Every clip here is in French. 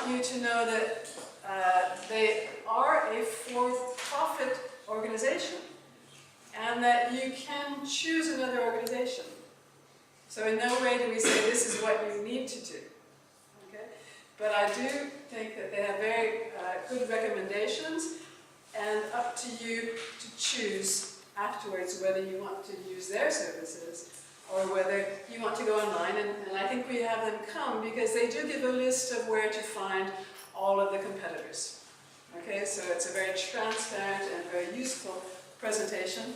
want you to know that they are a for-profit organization and that you can choose another organization. So in no way do we say this is what you need to do. Okay? But I do think that they have very good recommendations, and up to you to choose afterwards whether you want to use their services or whether you want to go online. And I think we have them come because they do give a list of where to find all of the competitors. Okay, so it's a very transparent and very useful presentation.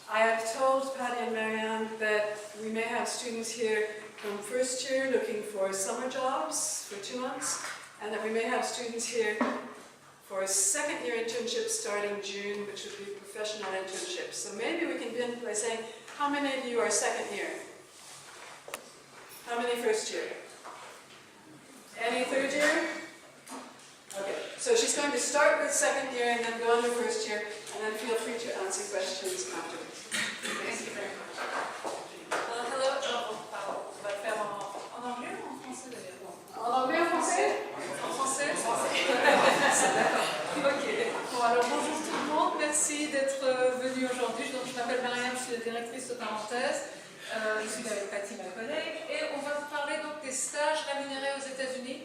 I have told Patty and Marianne that we may have students here from first year looking for summer jobs for 2 months, and that we may have students here for a second year internship starting June, which would be professional internships. So maybe we can begin by saying, how many of you are second year? How many first year? Any third year? Okay, so she's going to start with second year and then go on to first year, and then feel free to answer questions afterwards. Thank you very much. Hello, on va le faire en anglais ou en français d'ailleurs? En anglais, en français? En français? D'accord. Ok. Bon, alors bonjour tout le monde, merci d'être venu aujourd'hui. Donc, je m'appelle Marianne, je suis la directrice de parenthèse. Je suis avec Patty, ma collègue, et on va vous parler donc des stages rémunérés aux États-Unis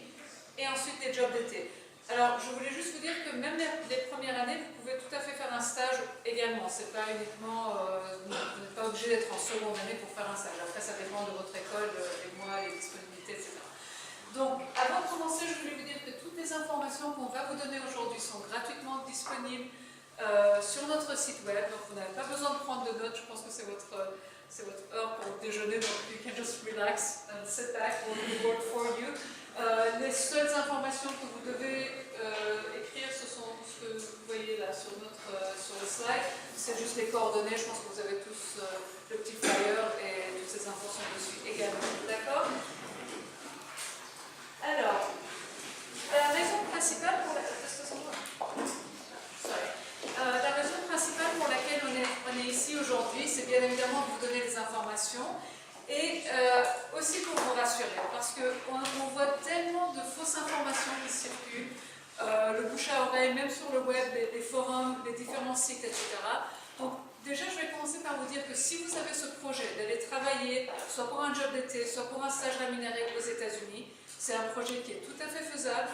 et ensuite des jobs d'été. Alors, je voulais juste vous dire que même les premières années, vous pouvez tout à fait faire un stage également. C'est pas uniquement, vous n'êtes pas obligé d'être en seconde année pour faire un stage. Après, ça dépend de votre école, les mois, les disponibilités, etc. Donc, avant de commencer, je voulais vous dire que toutes les informations qu'on va vous donner aujourd'hui sont gratuitement disponibles sur notre site web. Donc, vous n'avez pas besoin de prendre de notes. Je pense que c'est votre heure pour déjeuner. Donc, you can just relax and sit back. We'll work for you. Les seules informations que vous devez écrire, ce sont ce que vous voyez là sur le slide. C'est juste les coordonnées. Je pense que vous avez tous le petit flyer et toutes ces infos sont dessus également. D'accord? Alors, la raison principale pour laquelle on est ici aujourd'hui, c'est bien évidemment de vous donner des informations. Et aussi pour vous rassurer, parce qu'on voit tellement de fausses informations qui circulent, le bouche à oreille, même sur le web, les forums, les différents sites, etc. Donc déjà, je vais commencer par vous dire que si vous avez ce projet d'aller travailler, soit pour un job d'été, soit pour un stage rémunéré aux États-Unis, c'est un projet qui est tout à fait faisable,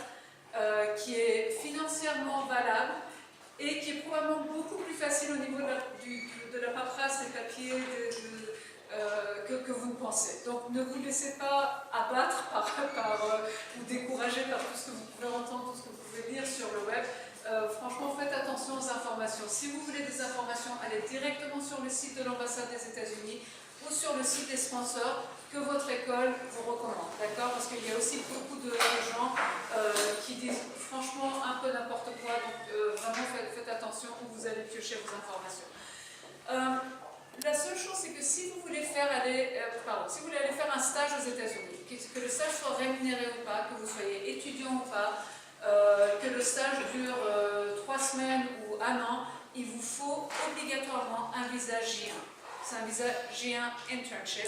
qui est financièrement valable et qui est probablement beaucoup plus facile au niveau de la paperasse, des papiers, que vous ne pensez. Donc ne vous laissez pas abattre ou décourager par tout ce que vous pouvez entendre, tout ce que vous pouvez lire sur le web. Franchement, faites attention aux informations. Si vous voulez des informations, allez directement sur le site de l'ambassade des États-Unis ou sur le site des sponsors que votre école vous recommande. D'accord? Parce qu'il y a aussi beaucoup de gens qui disent franchement un peu n'importe quoi. Donc vraiment faites attention où vous allez piocher vos informations. La seule chose, c'est que si vous voulez aller faire un stage aux États-Unis, que le stage soit rémunéré ou pas, que vous soyez étudiant ou pas, que le stage dure 3 semaines ou 1 an, il vous faut obligatoirement un visa J1. C'est un visa J1 internship.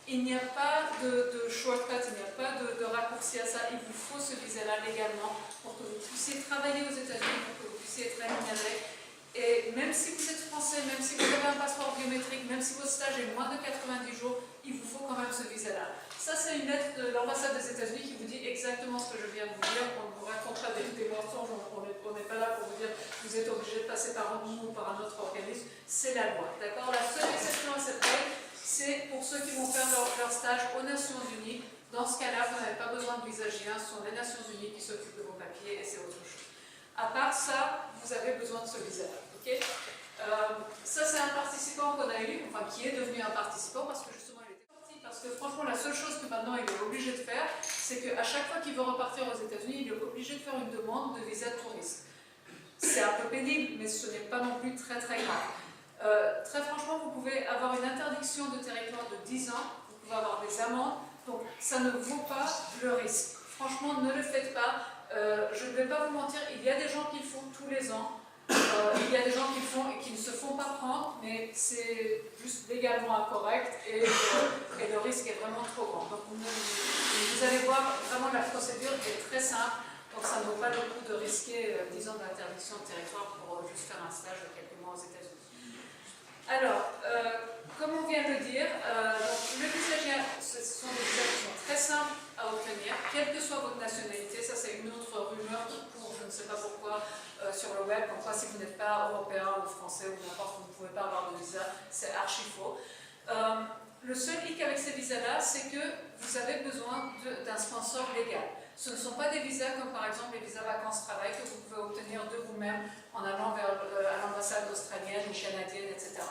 Il n'y a pas de shortcut, il n'y a pas de raccourci à ça. Il vous faut ce visa-là légalement pour que vous puissiez travailler aux États-Unis, pour que vous puissiez être rémunéré. Et même si vous êtes français, même si vous avez un passeport biométrique, même si votre stage est moins de 90 jours, il vous faut quand même ce visa-là. Ça, c'est une lettre de l'ambassade des États-Unis qui vous dit exactement ce que je viens de vous dire. On ne vous racontera des mensonges, on n'est pas là pour vous dire que vous êtes obligé de passer par nous ou par un autre organisme. C'est la loi. D'accord? La seule exception à cette règle, c'est pour ceux qui vont faire leur stage aux Nations Unies. Dans ce cas-là, vous n'avez pas besoin de visa J1, ce sont les Nations Unies qui s'occupent de vos papiers et c'est autre chose. À part ça, vous avez besoin de ce visa-là. Okay? Ça, c'est un participant qu'on a eu, enfin qui est devenu un participant parce que justement il était sorti. Parce que franchement, la seule chose que maintenant il est obligé de faire, c'est qu'à chaque fois qu'il veut repartir aux États-Unis, il est obligé de faire une demande de visa de touriste. C'est un peu pénible, mais ce n'est pas non plus très très grave. Très franchement, vous pouvez avoir une interdiction de territoire de 10 ans, vous pouvez avoir des amendes, donc ça ne vaut pas le risque. Franchement, ne le faites pas. Je ne vais pas vous mentir, il y a des gens qui le font tous les ans. Il y a des gens qui le font et qui ne se font pas prendre, mais c'est juste légalement incorrect et le risque est vraiment trop grand. Donc vous allez voir, vraiment la procédure est très simple. ça ne vaut pas le coup de risquer 10 ans d'interdiction de territoire pour juste faire un stage de quelques mois aux États-Unis. Alors, comme on vient de le dire, donc, le visa GIA, ce sont des visas qui sont très simples à obtenir, quelle que soit votre nationalité. Ça, c'est une autre rumeur qui court, je ne sais pas pourquoi, sur le web, comme quoi si vous n'êtes pas européen ou français ou n'importe, vous ne pouvez pas avoir de visa. C'est archi faux. Le seul hic avec ces visas-là, c'est que vous avez besoin d'un sponsor légal. Ce ne sont pas des visas comme par exemple les visas vacances-travail que vous pouvez obtenir de vous-même en allant à l'ambassade australienne ou canadienne, etc.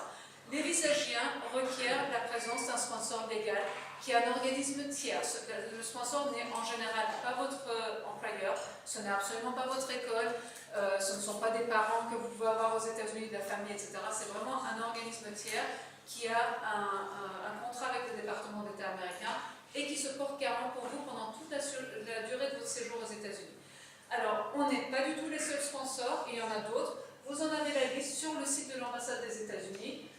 Les visas GIA requièrent la présence d'un sponsor légal qui est un organisme tiers. Le sponsor n'est en général pas votre employeur, ce n'est absolument pas votre école, ce ne sont pas des parents que vous pouvez avoir aux États-Unis, de la famille, etc. C'est vraiment un organisme tiers qui a un contrat avec le département d'État américain et qui se porte garant pour vous pendant toute la durée de votre séjour aux États-Unis. Alors, on n'est pas du tout les seuls sponsors, il y en a d'autres. Vous en avez la liste sur le site de l'ambassade des États-Unis,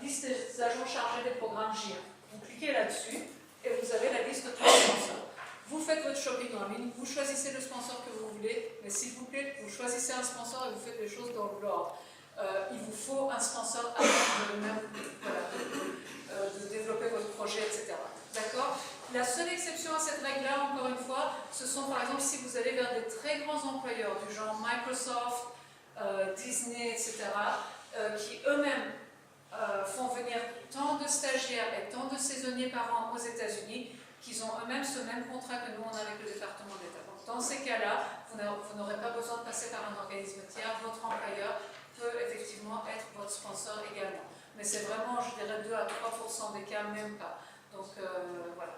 liste des agents chargés des programmes GIA. Vous cliquez là-dessus et vous avez la liste de tous les sponsors. Vous faites votre shopping en ligne, vous choisissez le sponsor que vous voulez, mais s'il vous plaît, vous choisissez un sponsor et vous faites les choses dans l'ordre. Il vous faut un sponsor avant de développer votre projet, etc. D'accord? La seule exception à cette règle-là, encore une fois, ce sont par exemple si vous allez vers des très grands employeurs du genre Microsoft, Disney, etc., qui eux-mêmes font venir tant de stagiaires et tant de saisonniers par an aux États-Unis, qu'ils ont eux-mêmes ce même contrat que nous on a avec le département d'État. Donc dans ces cas-là, vous n'aurez pas besoin de passer par un organisme tiers, votre employeur peut effectivement être votre sponsor également. Mais c'est vraiment, je dirais, 2 à 3% des cas, même pas. Donc voilà.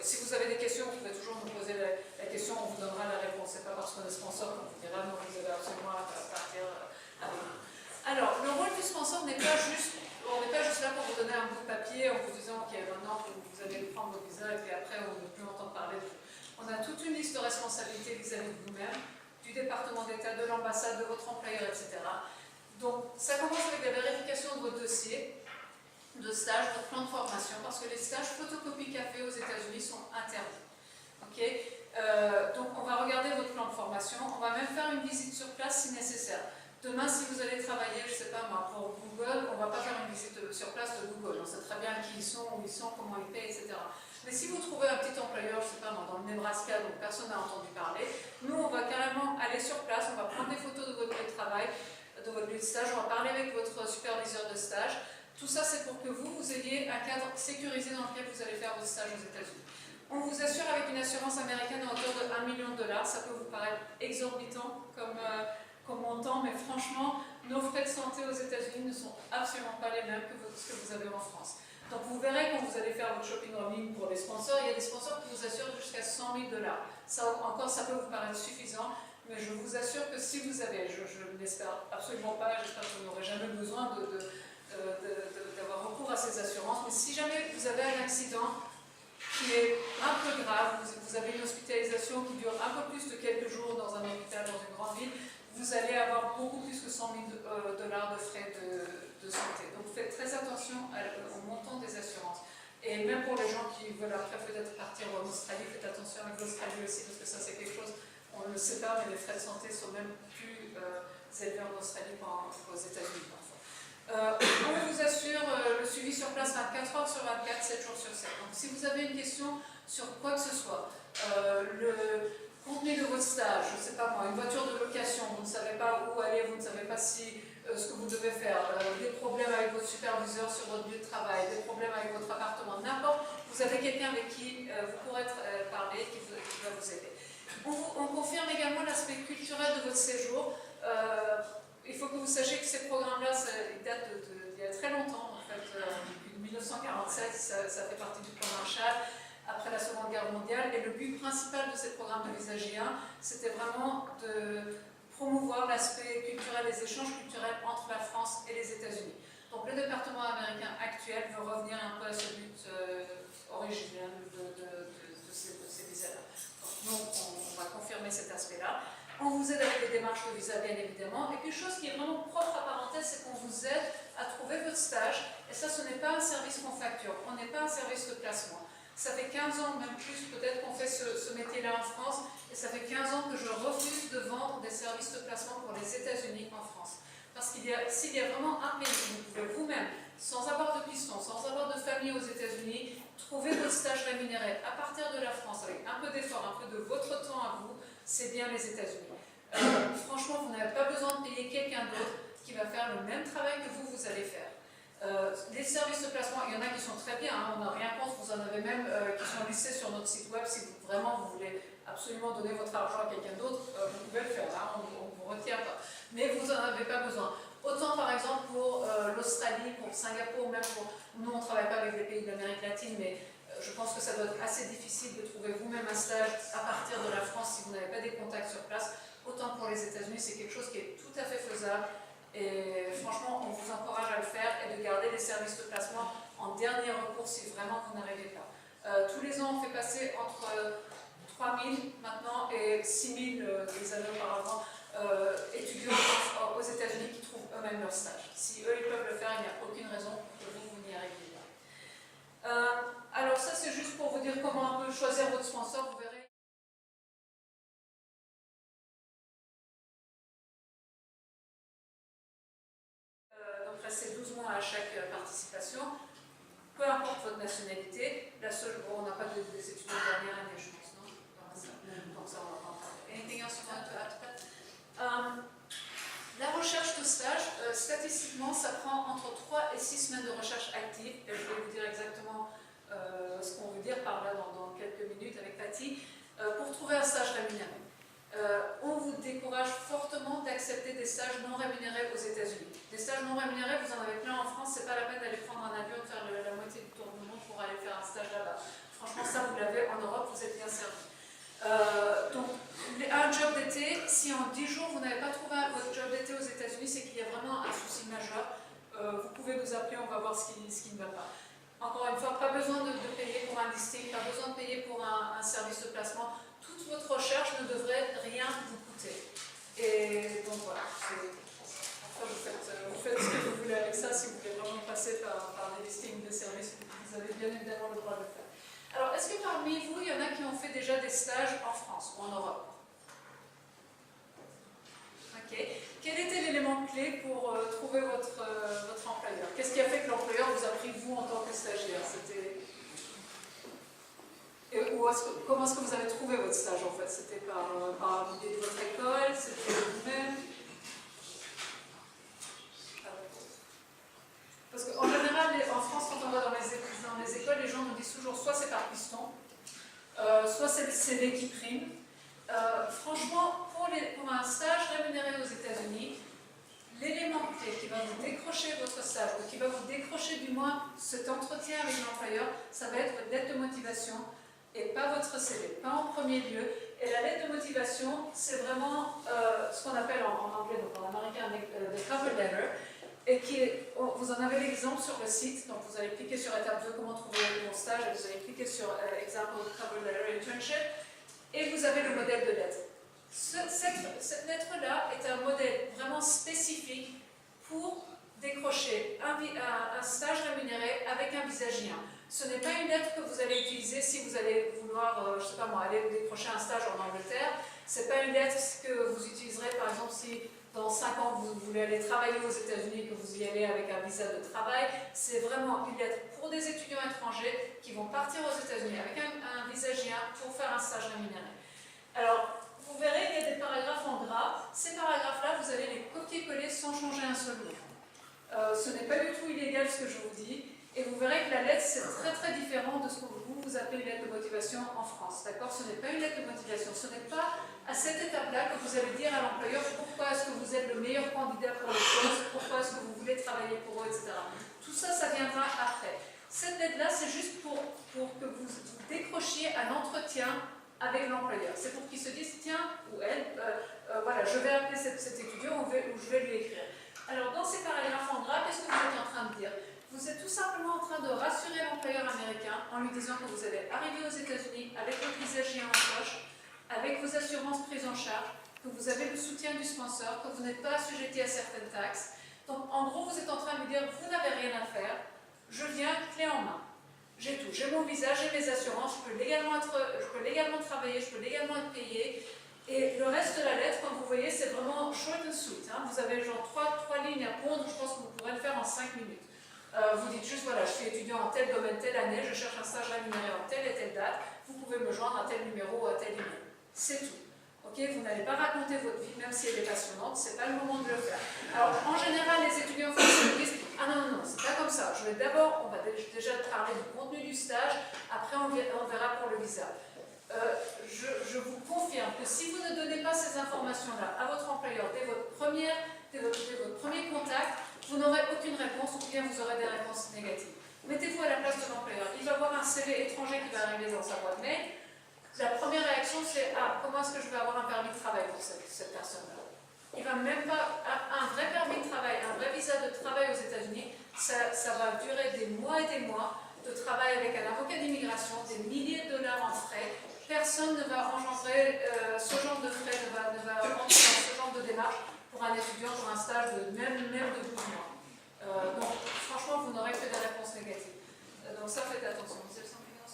Si vous avez des questions, vous pouvez toujours nous poser la question, on vous donnera la réponse. Ce n'est pas parce qu'on est sponsor qu'on vous dira non, vous avez absolument à partir avec nous. Alors, le rôle du sponsor n'est pas juste, on n'est pas juste là pour vous donner un bout de papier en vous disant ok, maintenant vous allez prendre votre visa et puis après on ne peut plus entendre parler de vous. On a toute une liste de responsabilités vis-à-vis de vous-même, du département d'État, de l'ambassade, de votre employeur, etc. Donc, ça commence avec la vérification de votre dossier de stage, votre plan de formation, parce que les stages photocopie café aux États-Unis sont interdits. Okay, donc, on va regarder votre plan de formation, on va même faire une visite sur place si nécessaire. Demain, si vous allez travailler, je ne sais pas moi, pour Google, on ne va pas faire une visite sur place de Google. On sait très bien qui ils sont, où ils sont, comment ils paient, etc. Mais si vous trouvez un petit employeur, je ne sais pas moi, dans le Nebraska, dont personne n'a entendu parler, nous, on va carrément aller sur place, on va prendre des photos de votre lieu de travail, de votre lieu de stage, on va parler avec votre superviseur de stage. Tout ça, c'est pour que vous ayez un cadre sécurisé dans lequel vous allez faire votre stage aux États-Unis. On vous assure avec une assurance américaine à hauteur de $1 million. Ça peut vous paraître exorbitant comme montant, mais franchement, nos frais de santé aux États-Unis ne sont absolument pas les mêmes que ce que vous avez en France. Donc vous verrez quand vous allez faire votre shopping en ligne pour les sponsors, il y a des sponsors qui vous assurent jusqu'à $100 000. Ça encore, ça peut vous paraître suffisant, mais je vous assure que si vous avez, je ne l'espère absolument pas, j'espère que vous n'aurez jamais besoin d'avoir recours à ces assurances, mais si jamais vous avez un accident qui est un peu grave, vous avez une hospitalisation qui dure un peu plus de quelques jours dans un hôpital, dans une grande ville, vous allez avoir beaucoup plus que $100 000 de frais de santé. Donc faites très attention au montant des assurances. Et même pour les gens qui veulent après peut-être partir en Australie, faites attention avec l'Australie aussi, parce que ça c'est quelque chose, on ne le sait pas, mais les frais de santé sont même plus élevés en Australie qu'aux États-Unis parfois. On vous assure le suivi sur place 24 heures sur 24, 7 jours sur 7. Donc si vous avez une question sur quoi que ce soit, le contenu de votre stage, je ne sais pas moi, une voiture de location, vous ne savez pas où aller, vous ne savez pas si ce que vous devez faire, des problèmes avec votre superviseur sur votre lieu de travail, des problèmes avec votre appartement, n'importe, vous avez quelqu'un avec qui vous pourrez parler, qui va vous aider. On confirme également l'aspect culturel de votre séjour. Il faut que vous sachiez que ces programmes-là, ils datent d'il y a très longtemps, en fait, depuis 1947, ça fait partie du plan Marshall, après la Seconde Guerre mondiale, et le but principal de ces programmes de visa J1, c'était vraiment de promouvoir l'aspect culturel, les échanges culturels entre la France et les États-Unis. Donc le département américain actuel veut revenir un peu à ce but originel de ces visas-là. Donc on va confirmer cet aspect-là. On vous aide avec les démarches de visa, bien évidemment. Et quelque chose qui est vraiment propre à parenthèse, c'est qu'on vous aide à trouver votre stage. Et ça, ce n'est pas un service qu'on facture. On n'est pas un service de placement. Ça fait 15 ans, même plus peut-être, qu'on fait ce métier-là en France, et ça fait 15 ans que je refuse de vendre des services de placement pour les États-Unis en France. Parce s'il y a vraiment un pays où vous pouvez vous-même, sans avoir de piston, sans avoir de famille aux États-Unis, trouver votre stage rémunéré à partir de la France, avec un peu d'effort, un peu de votre temps à vous, c'est bien les États-Unis. Franchement, vous n'avez pas besoin de payer quelqu'un d'autre qui va faire le même travail que vous allez faire. Les services de placement, il y en a qui sont très bien, hein, on n'a rien contre, vous en avez même qui sont listés sur notre site web. Si vous voulez absolument donner votre argent à quelqu'un d'autre, vous pouvez le faire, hein, on ne vous retient pas. Mais vous n'en avez pas besoin. Autant par exemple pour l'Australie, pour Singapour, même pour... Nous on ne travaille pas avec les pays d'Amérique latine, mais je pense que ça doit être assez difficile de trouver vous-même un stage à partir de la France si vous n'avez pas des contacts sur place. Autant pour les États-Unis, c'est quelque chose qui est tout à fait faisable. Et franchement, on vous encourage à le faire et de garder les services de placement en dernier recours si vraiment vous n'arrivez pas. Tous les ans, on fait passer entre 3 000 maintenant et 6 000 des années auparavant étudiants aux États-Unis qui trouvent eux-mêmes leur stage. Si eux, ils peuvent le faire, il n'y a aucune raison pour que vous n'y arriviez pas. Alors ça, c'est juste pour vous dire comment un peu choisir votre sponsor, vous verrez. Donc restez 12 mois à chaque participation, peu importe votre nationalité. La seule, bon, on n'a pas des étudiants de dernière année, je pense, non? Donc ça, on va pas en parler. Anything else you want to add to that? La recherche de stage, statistiquement, ça prend entre 3 et 6 semaines de recherche active, et je vais vous dire exactement ce qu'on veut dire par là dans quelques minutes avec Patty, pour trouver un stage rémunéré. On vous décourage fortement d'accepter des stages non rémunérés aux États-Unis. Des stages non rémunérés, vous en avez plein en France, c'est pas la peine d'aller prendre un avion, de faire la moitié du tour du monde pour aller faire un stage là-bas. Franchement, ça vous l'avez en Europe, vous êtes bien servi. Donc, un job d'été, si en 10 jours vous n'avez pas trouvé votre job d'été aux États-Unis, c'est qu'il y a vraiment un souci majeur. Vous pouvez nous appeler, on va voir ce qui ne va pas. Encore une fois, pas besoin de payer pour un listing, pas besoin de payer pour un service de placement. Toute votre recherche ne devrait rien vous coûter. Et donc voilà, après vous faites ce que vous voulez avec ça. Si vous voulez vraiment passer par des listings de services, vous avez bien évidemment le droit de le faire. Alors, est-ce que parmi vous, il y en a qui ont fait déjà des stages en France ou en Europe? Ok. Quel était l'élément clé pour trouver votre employeur? Qu'est-ce qui a fait que l'employeur vous a pris vous en tant que stagiaire? Comment est-ce que vous avez trouvé votre stage en fait? C'était par l'idée de votre école? C'était vous-même? Parce qu'en général, en France, quand on va dans les écoles, les gens nous disent toujours soit c'est par piston, soit c'est le CV qui prime. Franchement, pour un stage rémunéré aux États-Unis, l'élément clé qui va vous décrocher votre stage, ou qui va vous décrocher du moins cet entretien avec l'employeur, ça va être votre lettre de motivation et pas votre CV, pas en premier lieu. Et la lettre de motivation, c'est vraiment ce qu'on appelle en anglais, donc en américain, le cover letter, et vous en avez l'exemple sur le site, donc vous allez cliquer sur étape 2, comment trouver mon stage, et vous allez cliquer sur example cover letter internship, et vous avez le modèle de lettre. Cette lettre-là est un modèle vraiment spécifique pour décrocher un stage rémunéré avec un visagien. Ce n'est pas une lettre que vous allez utiliser si vous allez vouloir, je ne sais pas moi, aller décrocher un stage en Angleterre. Ce n'est pas une lettre que vous utiliserez, par exemple, si dans 5 ans vous voulez aller travailler aux États-Unis et que vous y allez avec un visa de travail. C'est vraiment une lettre pour des étudiants étrangers qui vont partir aux États-Unis avec un visagien pour faire un stage rémunéré. Alors, vous verrez, il y a des paragraphes en gras. Ces paragraphes-là, vous allez les copier-coller sans changer un seul mot. Ce n'est pas du tout illégal ce que je vous dis. Et vous verrez que la lettre, c'est très très différent de ce que vous appelez une lettre de motivation en France. D'accord? Ce n'est pas une lettre de motivation. Ce n'est pas à cette étape-là que vous allez dire à l'employeur pourquoi est-ce que vous êtes le meilleur candidat pour le poste, pourquoi est-ce que vous voulez travailler pour eux, etc. Tout ça, ça viendra après. Cette lettre-là, c'est juste pour que vous décrochiez un entretien avec l'employeur. C'est pour qu'il se dise, tiens, ou elle, voilà, je vais appeler cet étudiant ou je vais lui écrire. Alors, dans ces paragraphes en gras, qu'est-ce que vous êtes en train de dire? Vous êtes tout simplement en train de rassurer l'employeur américain en lui disant que vous allez arriver aux États-Unis avec votre visagien en poche, avec vos assurances prises en charge, que vous avez le soutien du sponsor, que vous n'êtes pas assujetti à certaines taxes. Donc, en gros, vous êtes en train de lui dire, vous n'avez rien à faire, je viens clé en main. j'ai tout. J'ai mon visa, j'ai mes assurances, je peux légalement travailler, je peux légalement être payé. Et le reste de la lettre, comme vous voyez, c'est vraiment short and sweet. Hein. Vous avez genre trois lignes à pondre, je pense que vous pourrez le faire en 5 minutes. Vous dites juste, voilà, je suis étudiant en tel domaine, telle année, je cherche un stage rémunéré en telle et telle date, vous pouvez me joindre à tel numéro ou à tel email. C'est tout. Ok, vous n'allez pas raconter votre vie, même si elle est passionnante, c'est pas le moment de le faire. Alors, en général, les étudiants français me disent, ah non, c'est pas comme ça. On va déjà parler du contenu du stage, après on verra pour le visa. Je vous confirme que si vous ne donnez pas ces informations-là à votre employeur dès votre premier contact, vous n'aurez aucune réponse ou bien vous aurez des réponses négatives. Mettez-vous à la place de l'employeur. Il va voir un CV étranger qui va arriver dans sa boîte mail. La première réaction, c'est « Ah, comment est-ce que je vais avoir un permis de travail pour cette personne-là » Il ne va même pas... Un vrai permis de travail, un vrai visa de travail aux États-Unis, ça va durer des mois et des mois de travail avec un avocat d'immigration, des milliers de dollars en frais. Personne ne va engendrer ce genre de frais, ne va rentrer dans ce genre de démarche pour un étudiant, pour un stage de même de 12 mois. Donc, franchement, vous n'aurez que des réponses négatives. Donc ça, faites attention.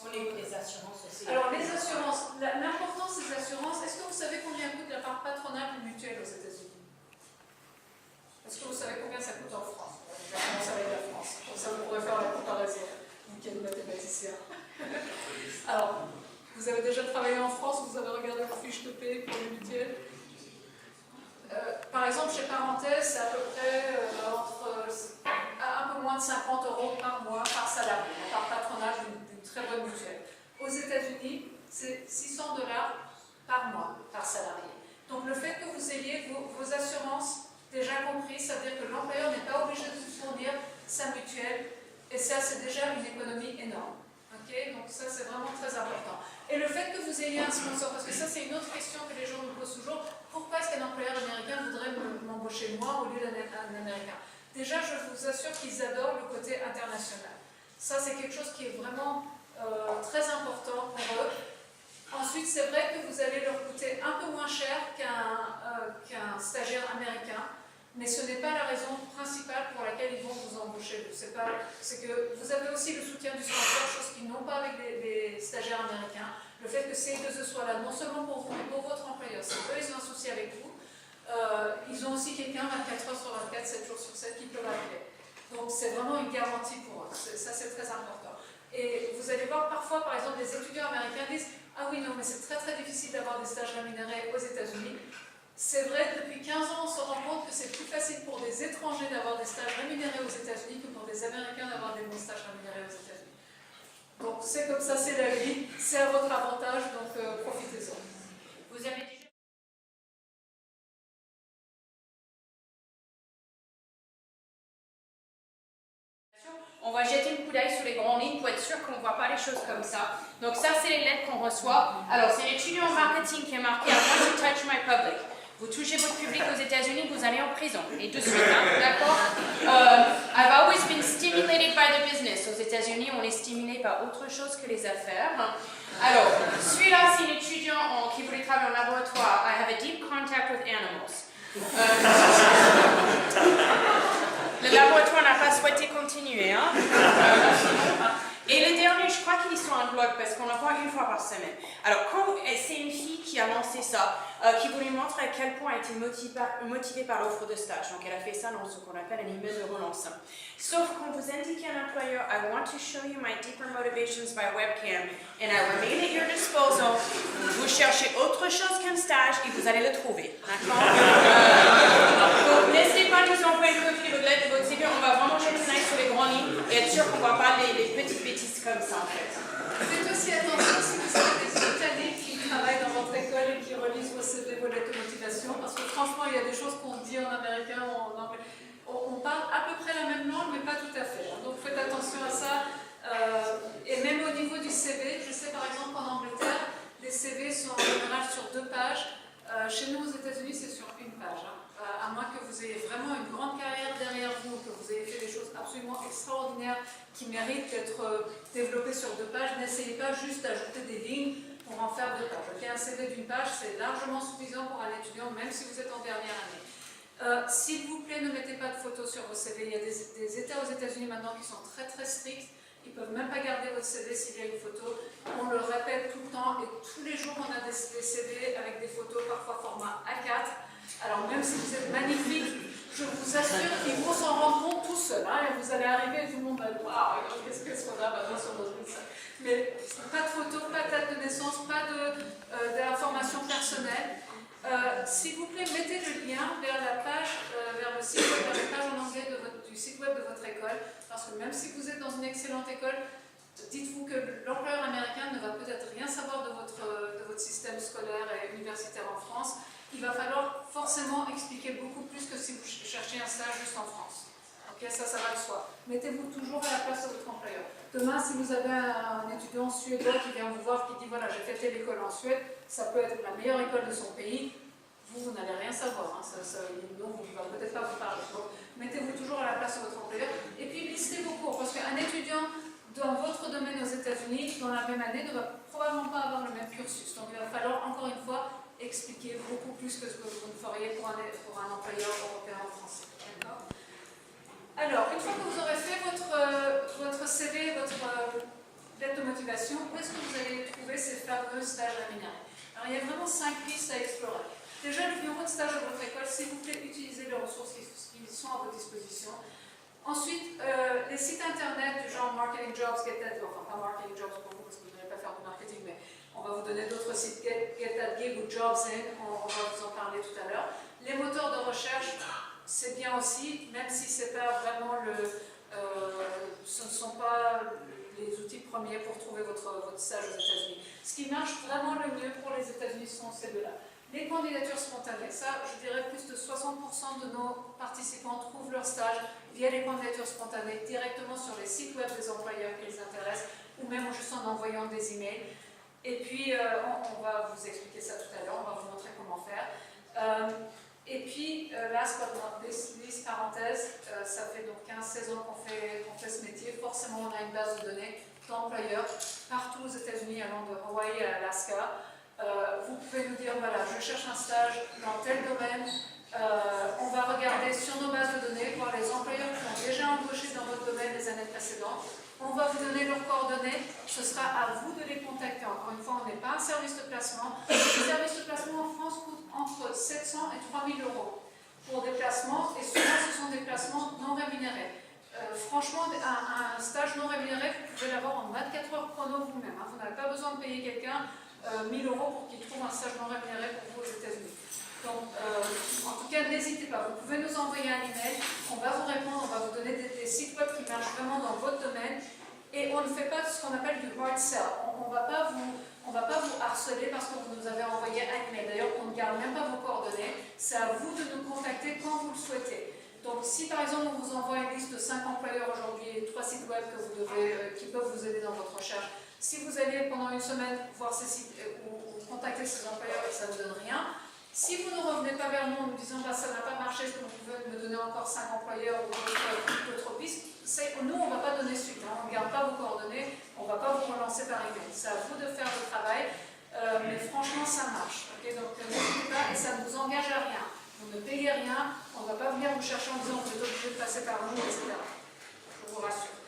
Pour les assurances aussi. Alors, les assurances, l'importance des assurances, est-ce que vous savez combien coûte la part patronale ou mutuelle aux États-Unis? Est-ce que vous savez combien ça coûte en France? Je vais commencer avec la France, comme ça vous pourrez faire la comparaison. Vous qui êtes mathématicien. Alors, vous avez déjà travaillé en France, vous avez regardé vos fiches de paie pour les mutuelles. Par exemple, chez Parenthèse, c'est à peu près un peu moins de 50 € par mois par salarié, par patronage d'une très bonne mutuelle. Aux États-Unis, c'est 600 $ par mois par salarié. Donc le fait que vous ayez vos assurances déjà comprises, ça veut dire que l'employeur n'est pas obligé de vous fournir sa mutuelle, et ça, c'est déjà une économie énorme. Okay, donc ça, c'est vraiment très important. Et le fait que vous ayez un sponsor, parce que ça, c'est une autre question que les gens me posent toujours, pourquoi est-ce qu'un employeur américain voudrait m'embaucher moi au lieu d'un Américain? Déjà, je vous assure qu'ils adorent le côté international. Ça, c'est quelque chose qui est vraiment très important pour eux. Ensuite, c'est vrai que vous allez leur coûter un peu moins cher qu'un stagiaire américain, mais ce n'est pas la raison principale pour laquelle ils vont vous embaucher. C'est que vous avez aussi le soutien du sponsor, chose qu'ils n'ont pas avec les stagiaires américains. Le fait que ces deux soient là, non seulement pour vous, mais pour votre employeur. Si eux, ils ont un souci avec vous, ils ont aussi quelqu'un 24 heures sur 24, 7 jours sur 7 qui peut l'appeler. Donc c'est vraiment une garantie pour eux. Ça, c'est très important. Et vous allez voir parfois, par exemple, des étudiants américains disent « Ah oui, non, mais c'est très très difficile d'avoir des stages rémunérés aux États-Unis » C'est vrai, depuis 15 ans, on se rend compte que c'est plus facile pour des étrangers d'avoir des stages rémunérés aux États-Unis que pour des Américains d'avoir des bons stages rémunérés aux États-Unis. Donc c'est comme ça, c'est la vie, c'est à votre avantage, donc profitez-en. Vous avez déjà... On va jeter un coup d'œil sur les grandes lignes pour être sûr qu'on ne voit pas les choses comme ça. Donc ça, c'est les lettres qu'on reçoit. Alors, c'est l'étudiant en marketing qui est marqué « I want to touch my public ». Vous touchez votre public aux États-Unis, vous allez en prison. Et de suite, hein, d'accord I've always been stimulated by the business. Aux États-Unis, on est stimulé par autre chose que les affaires. Alors, celui-là, c'est l'étudiant qui voulait travailler en laboratoire. I have a deep contact with animals. Le laboratoire n'a pas souhaité continuer. Hein? Et le dernier, je crois qu'il est sur un blog parce qu'on le voit une fois par semaine. Alors, c'est une fille qui a lancé ça, qui voulait montrer à quel point elle était motivée par l'offre de stage. Donc, elle a fait ça dans ce qu'on appelle un email de relance. Sauf quand vous indiquez à l'employeur, I want to show you my deeper motivations by webcam and I remain at your disposal, vous cherchez autre chose qu'un stage et vous allez le trouver. D'accord Donc, n'hésitez pas à nous envoyer une copie de votre CV. On va vraiment jeter un œil sur les grandes lignes et être sûr qu'on ne voit pas les petites bêtises comme ça en fait. Faites aussi attention si vous avez des Italiens qui travaillent dans votre école et qui relisent vos CV, vos lettres de motivation, parce que franchement, il y a des choses qu'on dit en américain ou en anglais. On parle à peu près la même langue, mais pas tout à fait. Donc faites attention à ça. Et même au niveau du CV, je sais par exemple qu'en Angleterre, les CV sont en général sur 2 pages. Chez nous aux États-Unis, c'est sur 1 page. À moins que vous ayez vraiment une grande carrière derrière vous, que vous ayez fait des choses absolument extraordinaires qui méritent d'être développées sur 2 pages, n'essayez pas juste d'ajouter des lignes pour en faire 2 pages. Okay, un CV d'1 page, c'est largement suffisant pour un étudiant, même si vous êtes en dernière année. S'il vous plaît, ne mettez pas de photos sur vos CV. Il y a des États aux États-Unis maintenant qui sont très très stricts Ils ne peuvent même pas garder votre CV s'il y a une photo. On le répète tout le temps et tous les jours on a des CV avec des photos, parfois format A4. Alors même si vous êtes magnifique, je vous assure qu'ils vont s'en rendre compte tout seuls. Hein, et vous allez arriver et tout le monde va dire waouh, qu'est-ce qu'on a maintenant sur notre liste. Mais pas de photos, pas de date de naissance, pas d'informations personnelles. S'il vous plaît, mettez le lien vers la page, vers le site web, vers la page en anglais du site web de votre école, parce que même si vous êtes dans une excellente école, dites-vous que l'employeur américain ne va peut-être rien savoir de votre système scolaire et universitaire en France. Il va falloir forcément expliquer beaucoup plus que si vous cherchez un stage juste en France. Ok, ça va de soi. Mettez-vous toujours à la place de votre employeur. Demain, si vous avez un étudiant suédois qui vient vous voir, qui dit voilà, j'ai fait telle école en Suède, ça peut être la meilleure école de son pays, vous n'allez rien savoir. Hein, donc, il ne va peut-être pas vous parler. Donc, mettez-vous toujours à la place de votre employeur. Et puis, listez vos cours, parce qu'un étudiant dans votre domaine aux États-Unis, dans la même année, ne va probablement pas avoir le même cursus. Donc, il va falloir, encore une fois, expliquer beaucoup plus que ce que vous ne feriez pour un employeur européen ou français. D'accord ? Alors, une fois que vous aurez fait votre CV, votre lettre de motivation, où est-ce que vous allez trouver ces fameux stages rémunérés? Alors, il y a vraiment 5 pistes à explorer. Déjà, le bureau de stage de votre école, s'il vous plaît, utilisez les ressources qui sont à votre disposition. Ensuite, les sites internet du genre Marketing Jobs, Get That, enfin pas Marketing Jobs pour vous parce que vous n'allez pas faire du marketing, mais on va vous donner d'autres sites, Get That Gig ou Jobs In, on va vous en parler tout à l'heure. Les moteurs de recherche, c'est bien aussi, même si c'est pas vraiment ce ne sont pas les outils premiers pour trouver votre stage aux États-Unis. Ce qui marche vraiment le mieux pour les États-Unis sont ces deux-là. Les candidatures spontanées, ça, je dirais plus de 60% de nos participants trouvent leur stage via les candidatures spontanées directement sur les sites web des employeurs qui les intéressent ou même juste en envoyant des emails. Et puis, on va vous expliquer ça tout à l'heure, on va vous montrer comment faire. Et puis, last but not least, parenthèse, ça fait donc 15-16 ans qu'on fait ce métier. Forcément, on a une base de données d'employeurs partout aux États-Unis, allant de Hawaï à Alaska. Vous pouvez nous dire, voilà, je cherche un stage dans tel domaine. On va regarder sur nos bases de données, voir les employeurs qui ont déjà embauché dans votre domaine les années précédentes. On va vous donner leurs coordonnées. Ce sera à vous de les contacter. Encore une fois, on n'est pas un service de placement. Les services de placement en France coûtent entre 700 et 3000 euros pour des placements. Et souvent, ce sont des placements non rémunérés. Franchement, un stage non rémunéré, vous pouvez l'avoir en 24 heures chrono vous-même. Hein. Vous n'avez pas besoin de payer quelqu'un 1000 euros pour qu'il trouve un stage non rémunéré pour vous aux États-Unis. Donc, en tout cas, n'hésitez pas. Vous pouvez nous envoyer un email. On va vous répondre. On va vous donner des sites web qui marchent vraiment dans votre domaine. Et on ne fait pas ce qu'on appelle du hard sell. On ne va pas vous harceler parce que vous nous avez envoyé un email. D'ailleurs, on ne garde même pas vos coordonnées. C'est à vous de nous contacter quand vous le souhaitez. Donc, si par exemple on vous envoie une liste de 5 employeurs aujourd'hui, 3 sites web qui peuvent vous aider dans votre recherche, si vous allez pendant une semaine voir ces sites ou contacter ces employeurs et que ça ne vous donne rien, si vous ne revenez pas vers nous en nous disant bah, ça n'a pas marché, est-ce que vous pouvez me donner encore 5 employeurs ou d'autres pistes, nous on ne va pas donner suite, hein, on ne garde pas vos coordonnées, on ne va pas vous relancer par email. C'est à vous de faire le travail, mais franchement ça marche. Okay, donc n'hésitez pas et ça ne vous engage à rien. Vous ne payez rien, on ne va pas venir vous chercher en disant vous êtes obligé de passer par nous, etc. Je vous rassure.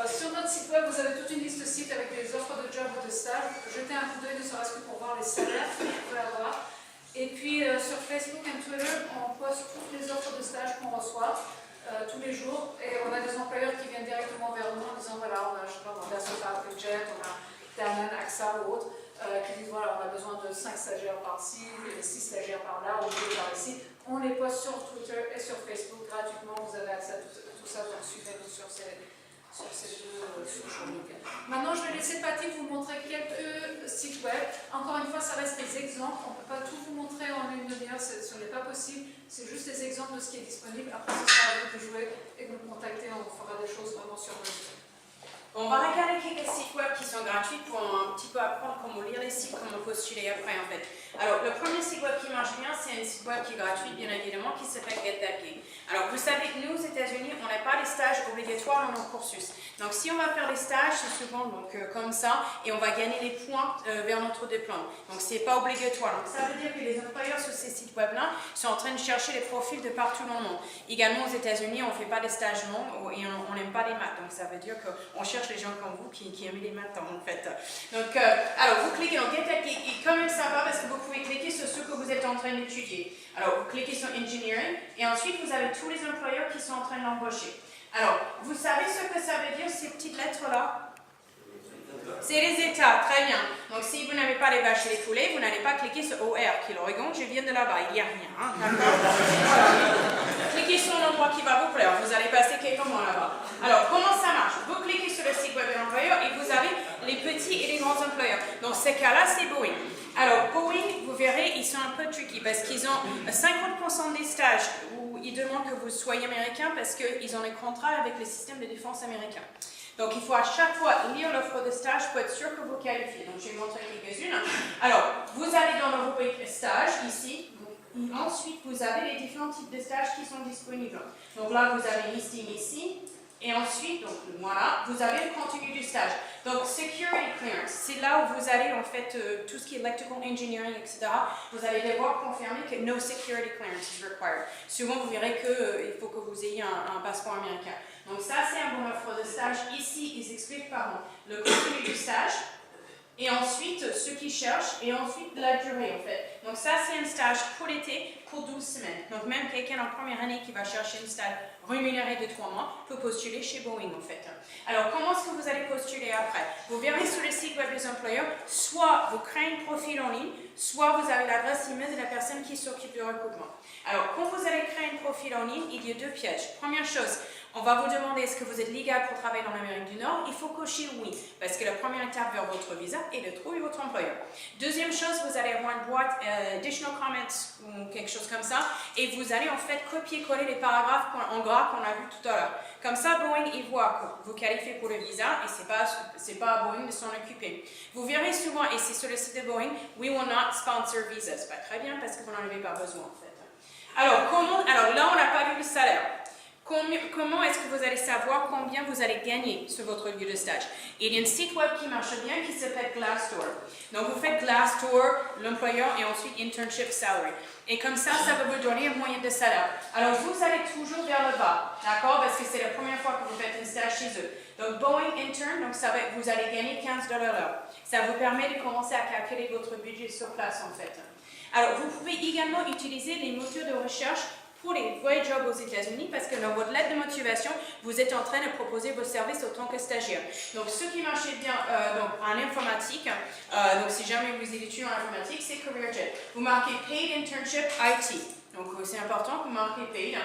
Sur notre site web, vous avez toute une liste de sites avec des offres de job ou de stage. Jetez un coup d'œil, ne serait-ce que pour voir les salaires que vous pouvez avoir. Et puis sur Facebook et Twitter, on poste toutes les offres de stage qu'on reçoit tous les jours. Et on a des employeurs qui viennent directement vers nous en disant voilà, on a, je sais pas, on a Sofa, Jet, on a Danone, AXA ou autre, qui disent voilà, on a besoin de 5 stagiaires par-ci, 6 stagiaires par-là, ou 2 par-ici. On les poste sur Twitter et sur Facebook gratuitement. Vous avez accès à tout ça, donc suivez-nous sur ces deux social media. Maintenant, je vais laisser Patty vous montrer quelques sites web. Encore une fois, ça reste des exemples. On ne peut pas tout vous montrer en une demi-heure, ce n'est pas possible. C'est juste des exemples de ce qui est disponible. Après, ce sera à vous de jouer et de nous contacter. On fera des choses vraiment sur mesure. On va regarder quelques sites web qui sont gratuits pour un petit peu apprendre comment lire les sites, comment postuler après en fait. Alors le premier site web qui marche bien, c'est un site web qui est gratuit bien évidemment qui s'appelle Get That Gig. Alors vous savez que nous aux États-Unis, on n'a pas les stages obligatoires dans nos cursus. Donc si on va faire les stages, c'est souvent donc, comme ça et on va gagner les points vers notre diplôme. Donc c'est pas obligatoire. Donc ça veut dire que les employeurs sur ces sites web-là sont en train de chercher les profils de partout dans le monde. Également aux États-Unis, on ne fait pas des stages longs et on n'aime pas les maths. Donc ça veut dire qu'on cherche cherche les gens comme vous qui aiment les maths en fait. Donc, alors vous cliquez, donc GetEd est quand même sympa parce que vous pouvez cliquer sur ce que vous êtes en train d'étudier. Alors vous cliquez sur Engineering et ensuite vous avez tous les employeurs qui sont en train d'embaucher. Alors, vous savez ce que ça veut dire ces petites lettres-là? C'est les États, très bien. Donc si vous n'avez pas les vaches et les poulets, vous n'allez pas cliquer sur OR, qui est l'Oregon, je viens de là-bas, il n'y a rien. Hein, d'accord? Voilà. Cliquez sur l'endroit qui va vous plaire, vous allez passer quelques mois là-bas. Alors, comment ça marche? Vous cliquez sur le site web de l'employeur et vous avez les petits et les grands employeurs. Dans ces cas-là, c'est Boeing. Alors, Boeing, vous verrez, ils sont un peu tricky parce qu'ils ont 50% des stages où ils demandent que vous soyez américain parce qu'ils ont les contrats avec le système de défense américain. Donc, il faut à chaque fois lire l'offre de stage pour être sûr que vous qualifiez. Donc, je vais vous montrer quelques-unes. Alors, vous allez dans le rubrique stage, ici. Et ensuite, vous avez les différents types de stages qui sont disponibles. Donc là, vous avez listing ici. Et ensuite, donc voilà, vous avez le contenu du stage. Donc, security clearance, c'est là où vous allez en fait, tout ce qui est electrical engineering, etc. Vous allez devoir confirmer que no security clearance is required. Souvent, vous verrez qu'il faut que vous ayez un passeport américain. Donc ça, c'est un bon offre de stage. Ici, ils expliquent le contenu du stage, et ensuite ce qu'ils cherchent, et ensuite la durée en fait. Donc ça, c'est un stage pour l'été, pour 12 semaines. Donc même quelqu'un en première année qui va chercher un stage rémunéré de 3 mois peut postuler chez Boeing en fait. Alors comment est-ce que vous allez postuler après? Vous verrez sur le site web des employeurs, soit vous créez un profil en ligne, soit vous avez l'adresse email de la personne qui s'occupe du recrutement. Alors quand vous allez créer un profil en ligne, il y a 2 pièges. Première chose, on va vous demander est-ce que vous êtes légal pour travailler dans l'Amérique du Nord. Il faut cocher oui, parce que la première étape vers votre visa est de trouver votre employeur. Deuxième chose, vous allez avoir une boîte additional comments ou quelque chose comme ça, et vous allez en fait copier-coller les paragraphes en gras qu'on a vu tout à l'heure. Comme ça, Boeing, il voit que vous qualifiez pour le visa, et c'est pas à Boeing de s'en occuper. Vous verrez souvent, et c'est sur le site de Boeing, we will not sponsor visas. Pas très bien, parce que vous n'en avez pas besoin en fait. Alors là, on n'a pas vu le salaire. Comment est-ce que vous allez savoir combien vous allez gagner sur votre lieu de stage? Il y a un site web qui marche bien qui s'appelle Glassdoor. Donc vous faites Glassdoor, l'employeur, et ensuite Internship Salary. Et comme ça va vous donner un moyen de salaire. Alors vous allez toujours vers le bas, d'accord? Parce que c'est la première fois que vous faites un stage chez eux. Donc Boeing Intern, donc vous allez gagner $15 l'heure. Ça vous permet de commencer à calculer votre budget sur place en fait. Alors vous pouvez également utiliser les moteurs de recherche pour les vrais jobs aux États-Unis, parce que dans votre lettre de motivation, vous êtes en train de proposer vos services en tant que stagiaire. Donc, ce qui marchait bien en informatique, donc si jamais vous êtes étudiant en informatique, c'est CareerJet. Vous marquez Paid Internship IT. Donc, c'est important que vous marquez Paid.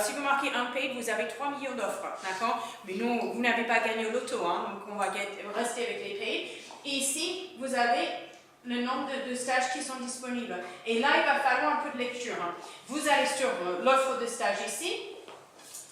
Si vous marquez Unpaid, vous avez 3 millions d'offres, d'accord? Mais nous, vous n'avez pas gagné au loto, hein, donc on va rester avec les Paid. Et ici, vous avez le nombre de stages qui sont disponibles. Et là, il va falloir un peu de lecture. Hein. Vous allez sur l'offre de stage ici,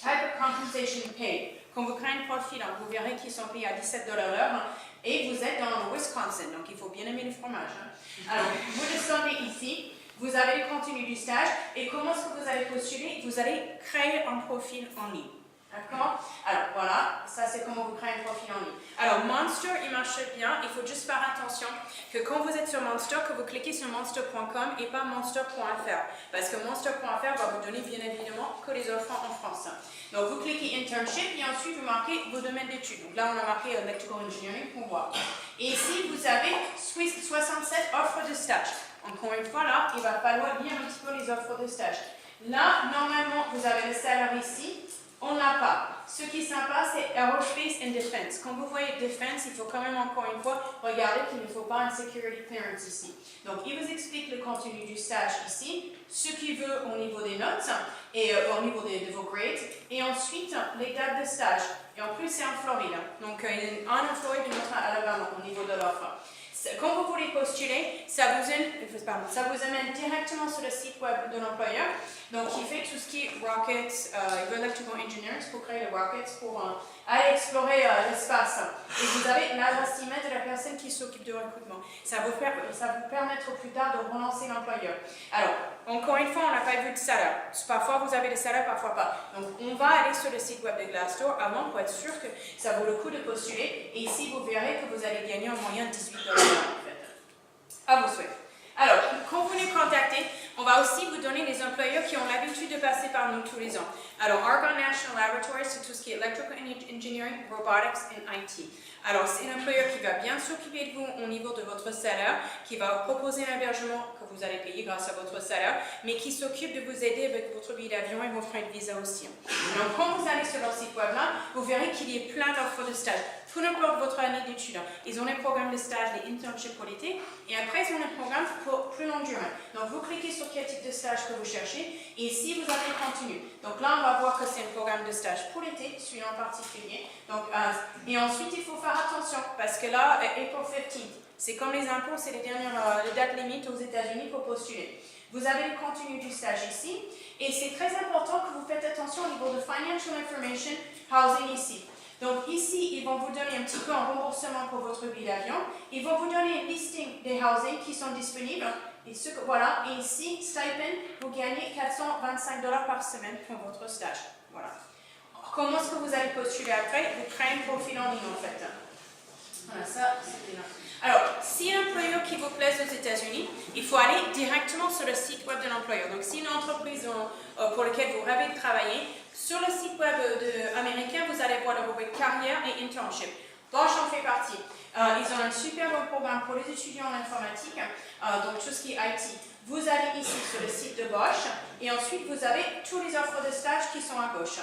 Type of Compensation Paid. Quand vous créez un profil, hein, vous verrez qu'ils sont payés à $17 l'heure, et vous êtes dans le Wisconsin, donc il faut bien aimer le fromage. Hein. Alors, vous descendez ici, vous avez le contenu du stage, et comment est-ce que vous allez postuler? Vous allez créer un profil en ligne. D'accord? Alors voilà, ça c'est comment vous créez un profil en ligne. Alors Monster, il marche bien, il faut juste faire attention que quand vous êtes sur Monster, que vous cliquez sur monster.com et pas monster.fr. Parce que monster.fr va vous donner bien évidemment que les offres en France. Donc vous cliquez Internship et ensuite vous marquez vos domaines d'études. Donc là on a marqué Electrical Engineering pour voir. Et ici vous avez 67 offres de stage. Encore une fois là, il va falloir lire un petit peu les offres de stage. Là, normalement, vous avez le salaire ici. On n'a pas. Ce qui est sympa, c'est Aerospace and Defense. Quand vous voyez Defense, il faut quand même encore une fois regarder qu'il ne faut pas un Security Clearance ici. Donc, il vous explique le contenu du stage ici, ce qu'il veut au niveau des notes et au niveau de vos grades, et ensuite les dates de stage. Et en plus, c'est en Floride. Donc, il y en a un en Floride et l'autre à Alabama au niveau de l'offre. Quand vous voulez postuler, ça vous amène directement sur le site web de l'employeur. Donc, il fait tout ce qui est rockets, electrical engineers pour créer les rockets, pour aller explorer l'espace. Et vous avez l'adresse email de la personne qui s'occupe du recrutement. Ça vous permettra plus tard de relancer l'employeur. Alors, encore une fois, on n'a pas vu de salaire. Parfois, vous avez des salaires, parfois pas. Donc, on va aller sur le site web de Glassdoor avant pour être sûr que ça vaut le coup de postuler. Et ici, vous verrez que vous allez gagner en moyenne $18 en fait. À vos souhaits. Alors, quand vous nous contactez, on On va aussi vous donner les employeurs qui ont l'habitude de passer par nous tous les ans. Alors, Argonne National Laboratory, c'est tout ce qui est Electrical Engineering, Robotics et IT. Alors, c'est un employeur qui va bien s'occuper de vous au niveau de votre salaire, qui va vous proposer un hébergement que vous allez payer grâce à votre salaire, mais qui s'occupe de vous aider avec votre billet d'avion et vos frais de visa aussi. Donc, quand vous allez sur leur site web là, vous verrez qu'il y a plein d'offres de stage. Peu importe votre année d'études, ils ont des programmes de stage, des internships pour l'été, et après, ils ont un programme pour plus longue durée. Donc, vous cliquez sur quel type de stage que vous cherchez, et ici, vous avez continu. Donc là, on va voir que c'est un programme de stage pour l'été, celui-là en particulier. Donc, et ensuite, il faut faire attention, parce que là, April 15th, c'est comme les impôts, c'est les dernières dates limites aux États-Unis pour postuler. Vous avez le contenu du stage ici, et c'est très important que vous faites attention au niveau de Financial Information Housing ici. Donc ici, ils vont vous donner un petit peu en remboursement pour votre billet d'avion. Ils vont vous donner un listing des housing qui sont disponibles. Et voilà, et ici, stipend, vous gagnez $425 par semaine pour votre stage. Voilà. Comment est-ce que vous allez postuler après? Vous créez un profil en ligne en fait. Voilà, ça, c'était là. Alors, si un employeur qui vous plaise aux États-Unis, il faut aller directement sur le site web de l'employeur. Donc, si une entreprise pour laquelle vous rêvez de travailler, sur le site web américain, vous allez voir le rubrique carrière et internship. Bosch en fait partie. Ils ont un super bon programme pour les étudiants en informatique, donc tout ce qui est IT. Vous allez ici sur le site de Bosch et ensuite vous avez tous les offres de stage qui sont à gauche,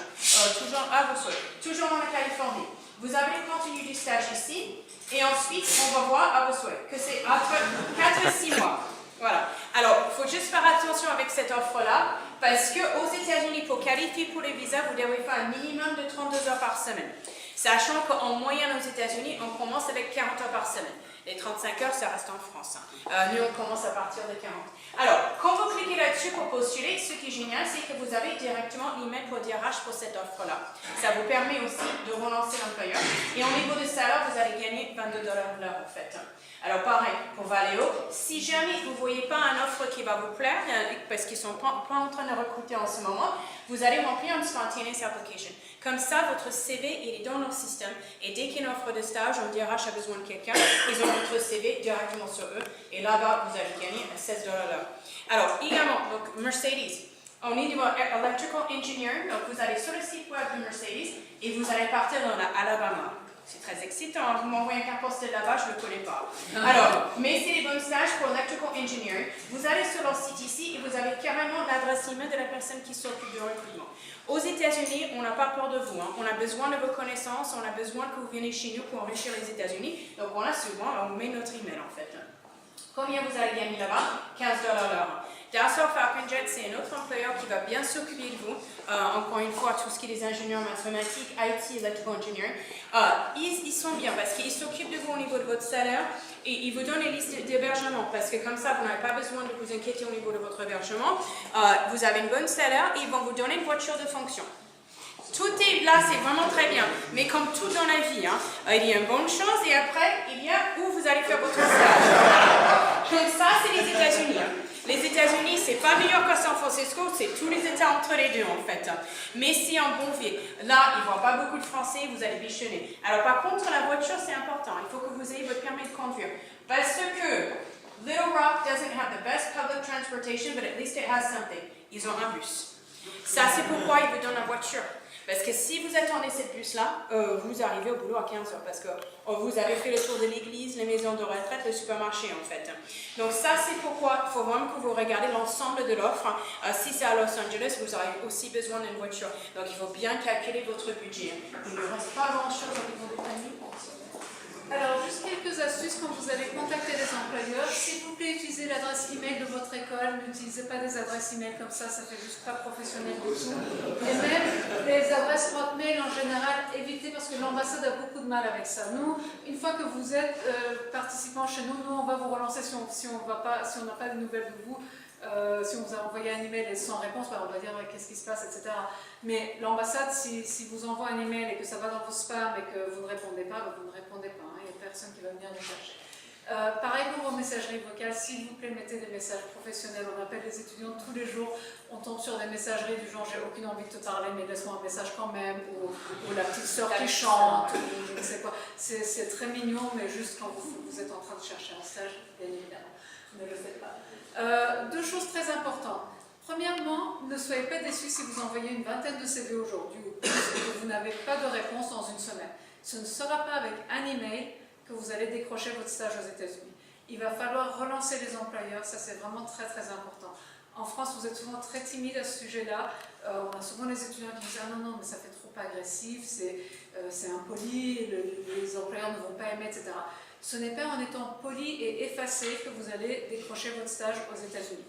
toujours à vos souhaits, toujours en Californie. Vous avez le contenu du stage ici et ensuite on va voir à vos souhaits que c'est entre 4 et 6 mois. Voilà. Alors, il faut juste faire attention avec cette offre-là parce qu'aux États-Unis, pour qualifier pour les visas, vous devez faire un minimum de 32 heures par semaine. Sachant qu'en moyenne aux États-Unis, on commence avec 40 heures par semaine. Les 35 heures, ça reste en France. Nous, on commence à partir de 40. Alors, quand vous cliquez là-dessus pour postuler, ce qui est génial, c'est que vous avez directement l'email pour DRH pour cette offre-là. Ça vous permet aussi de relancer l'employeur. Et au niveau de salaire, vous allez gagner $22 l'heure en fait. Alors pareil, pour Valeo, si jamais vous ne voyez pas une offre qui va vous plaire, parce qu'ils ne sont pas en train de recruter en ce moment, vous allez remplir une spontaneous application. Comme ça, votre CV il est dans leur système. Et dès qu'il y a une offre de stage, on DRH a besoin de quelqu'un, ils ont votre CV directement sur eux. Et là-bas, vous allez gagner $16 l'heure. Alors, également, donc Mercedes. Au niveau Electrical Engineering, donc vous allez sur le site web de Mercedes et vous allez partir dans l'Alabama. C'est très excitant, vous m'envoyez un carte postale là-bas, je ne le connais pas. Alors, mais c'est les bons stages pour Electrical Engineering. Vous allez sur leur site ici et vous avez carrément l'adresse email de la personne qui s'occupe du recrutement. Aux États-Unis, on n'a pas peur de vous. On a besoin de vos connaissances, on a besoin que vous veniez chez nous pour enrichir les États-Unis. Donc on a souvent, on met notre email en fait. Combien vous allez gagner là-bas? $15 l'heure. Dassault Falcon Jet, c'est un autre employeur qui va bien s'occuper de vous. Encore une fois, tout ce qui est des ingénieurs mathématiques, IT, Electrical Engineering. Ils sont bien parce qu'ils s'occupent de vous au niveau de votre salaire et ils vous donnent les listes d'hébergement parce que comme ça, vous n'avez pas besoin de vous inquiéter au niveau de votre hébergement. Vous avez une bonne salaire et ils vont vous donner une voiture de fonction. Tout est là, c'est vraiment très bien. Mais comme tout dans la vie, il y a une bonne chose et après, il y a où vous allez faire votre stage. Donc ça, c'est les États-Unis. Les États-Unis, c'est pas meilleur que San Francisco, c'est tous les États entre les deux en fait. Mais c'est en bon ville. Là, ils ne voient pas beaucoup de Français, vous allez bichonner. Alors par contre, la voiture, c'est important. Il faut que vous ayez votre permis de conduire. Parce que Little Rock doesn't have the best public transportation, but at least it has something. Ils ont un bus. Ça, c'est pourquoi ils vous donnent la voiture. Parce que si vous attendez cette bus-là, vous arrivez au boulot à 15 heures parce que vous avez fait le tour de l'église, les maisons de retraite, le supermarché en fait. Donc ça c'est pourquoi il faut vraiment que vous regardez l'ensemble de l'offre. Si c'est à Los Angeles, vous aurez aussi besoin d'une voiture. Donc il faut bien calculer votre budget. Il ne reste pas grand-chose au niveau des familles. Alors, juste quelques astuces quand vous allez contacter les employeurs. S'il vous plaît, utilisez l'adresse email de votre école. N'utilisez pas des adresses email comme ça fait juste pas professionnel du tout. Et même les adresses hotmail en général, évitez parce que l'ambassade a beaucoup de mal avec ça. Nous, une fois que vous êtes participant chez nous, on va vous relancer si on n'a pas de nouvelles de vous. Si on vous a envoyé un email et sans réponse, on va dire qu'est-ce qui se passe, etc. Mais l'ambassade, si vous envoie un email et que ça va dans vos spams et que vous ne répondez pas, vous ne répondez pas. Il n'y a personne qui va venir nous chercher. Pareil pour vos messageries vocales, s'il vous plaît, mettez des messages professionnels. On appelle les étudiants tous les jours, on tombe sur des messageries du genre « j'ai aucune envie de te parler, mais laisse-moi un message quand même », ou la petite sœur qui chante, ou je ne sais quoi. C'est très mignon, mais juste quand vous êtes en train de chercher un stage, bien évidemment, ne le faites pas. Deux choses très importantes. Premièrement, ne soyez pas déçus si vous envoyez une vingtaine de CV aujourd'hui ou plus et que vous n'avez pas de réponse dans une semaine. Ce ne sera pas avec un email que vous allez décrocher votre stage aux États-Unis. Il va falloir relancer les employeurs, ça c'est vraiment très très important. En France, vous êtes souvent très timide à ce sujet-là. On a souvent les étudiants qui disent « Ah non, non, mais ça fait trop agressif, c'est impoli, les employeurs ne vont pas aimer, etc. » Ce n'est pas en étant poli et effacé que vous allez décrocher votre stage aux États-Unis.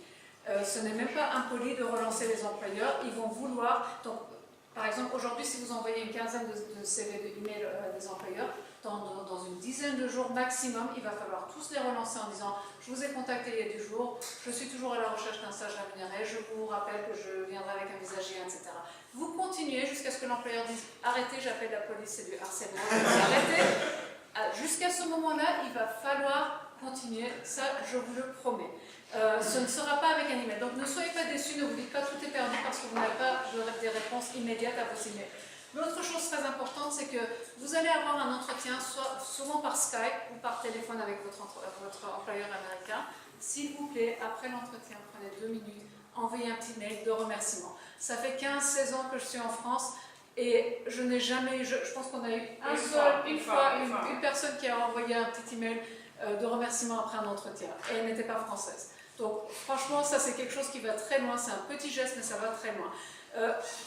Ce n'est même pas impoli de relancer les employeurs, ils vont vouloir... Donc, par exemple, aujourd'hui, si vous envoyez une quinzaine de CV, d'emails à des employeurs, dans une dizaine de jours maximum, il va falloir tous les relancer en disant « Je vous ai contacté il y a 10 jours, je suis toujours à la recherche d'un stage rémunéré, je vous rappelle que je viendrai avec un visage, etc. » Vous continuez jusqu'à ce que l'employeur dise « Arrêtez, j'appelle la police, c'est du harcèlement, arrêtez !» Jusqu'à ce moment-là, il va falloir continuer, ça je vous le promets. Ce ne sera pas avec un email. Donc ne soyez pas déçus, ne vous dites pas tout est perdu parce que vous n'avez pas des réponses immédiates à vos emails. L'autre chose très importante, c'est que vous allez avoir un entretien, souvent par Skype ou par téléphone avec votre employeur américain. S'il vous plaît, après l'entretien, prenez 2 minutes, envoyez un petit mail de remerciement. Ça fait 15-16 ans que je suis en France et je n'ai jamais eu, je pense qu'on a eu une personne qui a envoyé un petit email de remerciement après un entretien et elle n'était pas française. Donc franchement, ça c'est quelque chose qui va très loin, c'est un petit geste mais ça va très loin.